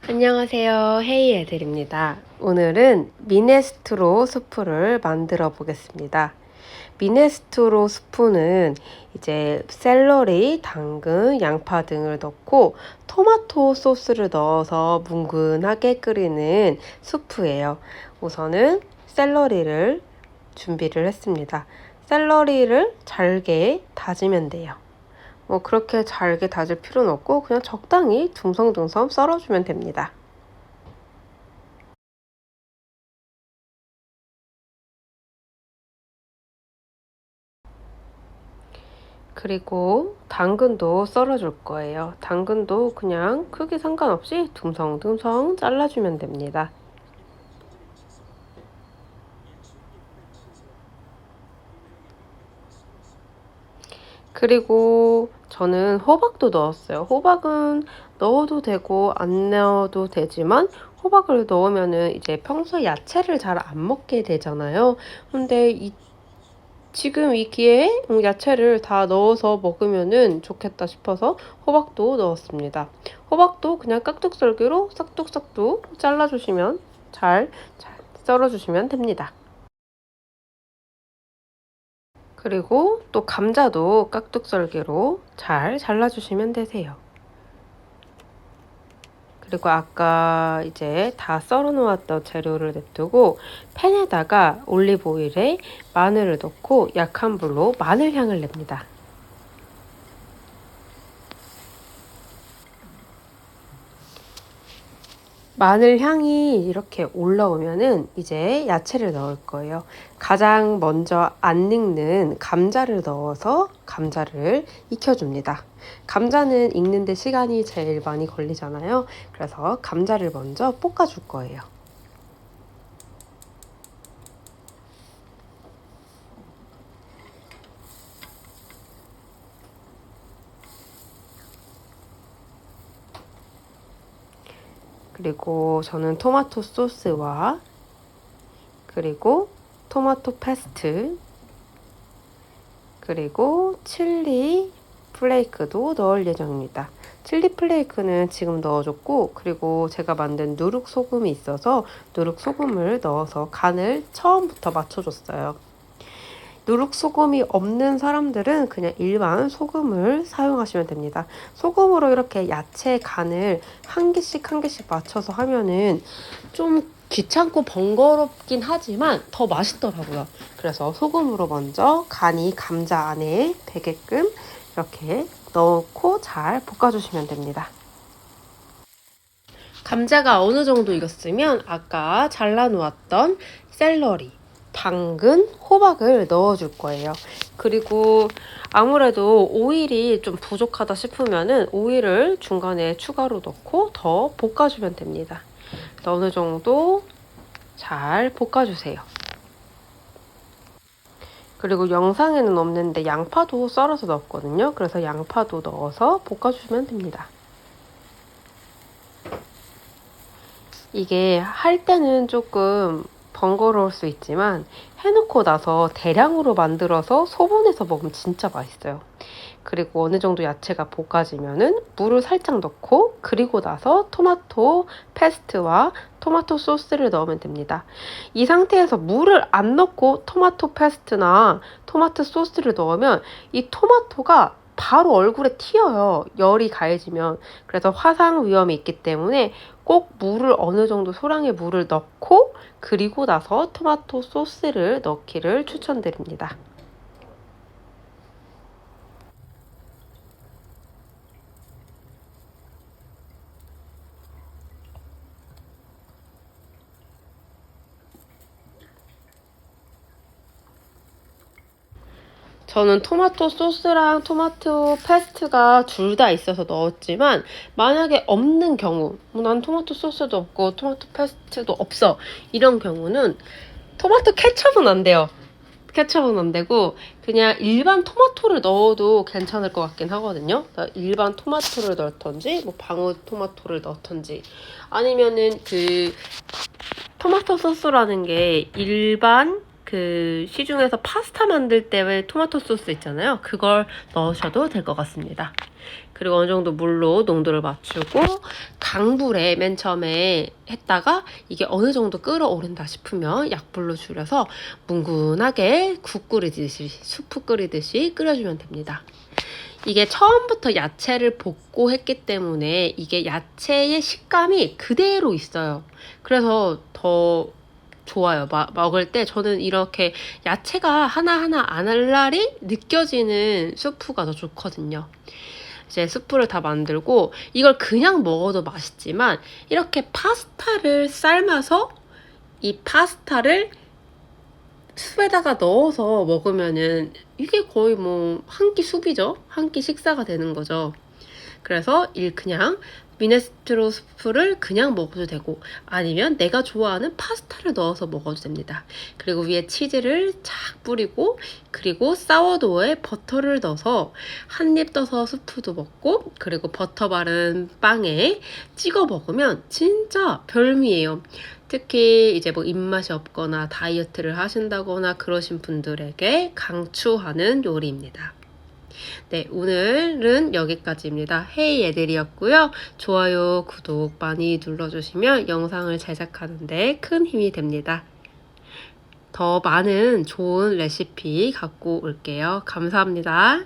안녕하세요. 헤이 애들입니다. 오늘은 미네스트로 수프를 만들어 보겠습니다. 미네스트로 수프는 이제 샐러리, 당근, 양파 등을 넣고 토마토 소스를 넣어서 뭉근하게 끓이는 수프예요. 우선은 샐러리를 준비를 했습니다. 샐러리를 잘게 다지면 돼요. 그렇게 잘게 다질 필요는 없고 그냥 적당히 둥성둥성 썰어주면 됩니다. 그리고 당근도 썰어줄 거예요. 당근도 그냥 크기 상관없이 둥성둥성 잘라주면 됩니다. 그리고 저는 호박도 넣었어요. 호박은 넣어도 되고 안 넣어도 되지만 호박을 넣으면은 이제 평소에 야채를 잘 안 먹게 되잖아요. 근데 지금 이 기회에 야채를 다 넣어서 먹으면은 좋겠다 싶어서 호박도 넣었습니다. 호박도 그냥 깍둑썰기로 싹둑싹둑 잘라주시면 잘 썰어주시면 됩니다. 그리고 또 감자도 깍둑썰기로 잘 잘라주시면 되세요. 그리고 아까 이제 다 썰어 놓았던 재료를 냅두고 팬에다가 올리브 오일에 마늘을 넣고 약한 불로 마늘 향을 냅니다. 마늘 향이 이렇게 올라오면은 이제 야채를 넣을 거예요. 가장 먼저 안 익는 감자를 넣어서 감자를 익혀줍니다. 감자는 익는데 시간이 제일 많이 걸리잖아요. 그래서 감자를 먼저 볶아줄 거예요. 그리고 저는 토마토 소스와 그리고 토마토 페스트 그리고 칠리 플레이크도 넣을 예정입니다. 칠리 플레이크는 지금 넣어줬고 그리고 제가 만든 누룩 소금이 있어서 누룩 소금을 넣어서 간을 처음부터 맞춰줬어요. 누룩 소금이 없는 사람들은 그냥 일반 소금을 사용하시면 됩니다. 소금으로 이렇게 야채 간을 한 개씩 한 개씩 맞춰서 하면은 좀 귀찮고 번거롭긴 하지만 더 맛있더라고요. 그래서 소금으로 먼저 간이 감자 안에 배게끔 이렇게 넣고 잘 볶아주시면 됩니다. 감자가 어느 정도 익었으면 아까 잘라놓았던 샐러리, 당근, 호박을 넣어줄 거예요. 그리고 아무래도 오일이 좀 부족하다 싶으면은 오일을 중간에 추가로 넣고 더 볶아주면 됩니다. 어느 정도 잘 볶아주세요. 그리고 영상에는 없는데 양파도 썰어서 넣었거든요. 그래서 양파도 넣어서 볶아주시면 됩니다. 이게 할 때는 조금 번거로울 수 있지만 해놓고 나서 대량으로 만들어서 소분해서 먹으면 진짜 맛있어요. 그리고 어느 정도 야채가 볶아지면은 물을 살짝 넣고 그리고 나서 토마토 페스트와 토마토 소스를 넣으면 됩니다. 이 상태에서 물을 안 넣고 토마토 페스트나 토마토 소스를 넣으면 이 토마토가 바로 얼굴에 튀어요. 열이 가해지면. 그래서 화상 위험이 있기 때문에 꼭 물을 어느 정도 소량의 물을 넣고 그리고 나서 토마토 소스를 넣기를 추천드립니다. 저는 토마토 소스랑 토마토 페스트가 둘 다 있어서 넣었지만 만약에 없는 경우 난 토마토 소스도 없고 토마토 페스트도 없어 이런 경우는 토마토 케첩은 안 돼요. 케첩은 안 되고 그냥 일반 토마토를 넣어도 괜찮을 것 같긴 하거든요. 일반 토마토를 넣던지 뭐 방울토마토를 넣던지 아니면은 그 토마토 소스라는 게 일반 그 시중에서 파스타 만들 때 왜 토마토 소스 있잖아요. 그걸 넣으셔도 될 것 같습니다. 그리고 어느 정도 물로 농도를 맞추고 강불에 맨 처음에 했다가 이게 어느 정도 끓어오른다 싶으면 약불로 줄여서 뭉근하게 국 끓이듯이, 수프 끓이듯이 끓여주면 됩니다. 이게 처음부터 야채를 볶고 했기 때문에 이게 야채의 식감이 그대로 있어요. 그래서 더 좋아요. 먹을 때 저는 이렇게 야채가 하나하나 알알이 느껴지는 수프가 더 좋거든요. 이제 수프를 다 만들고 이걸 그냥 먹어도 맛있지만 이렇게 파스타를 삶아서 이 파스타를 숲에다가 넣어서 먹으면은 이게 거의 뭐 한 끼 숲이죠. 한 끼 식사가 되는 거죠. 그래서 그냥 미네스트로 스프를 그냥 먹어도 되고 아니면 내가 좋아하는 파스타를 넣어서 먹어도 됩니다. 그리고 위에 치즈를 착 뿌리고 그리고 사워도우에 버터를 넣어서 한 입 떠서 스프도 먹고 그리고 버터 바른 빵에 찍어 먹으면 진짜 별미예요. 특히 이제 뭐 입맛이 없거나 다이어트를 하신다거나 그러신 분들에게 강추하는 요리입니다. 네, 오늘은 여기까지입니다. 헤이 애들이었고요. 좋아요, 구독 많이 눌러주시면 영상을 제작하는데 큰 힘이 됩니다. 더 많은 좋은 레시피 갖고 올게요. 감사합니다.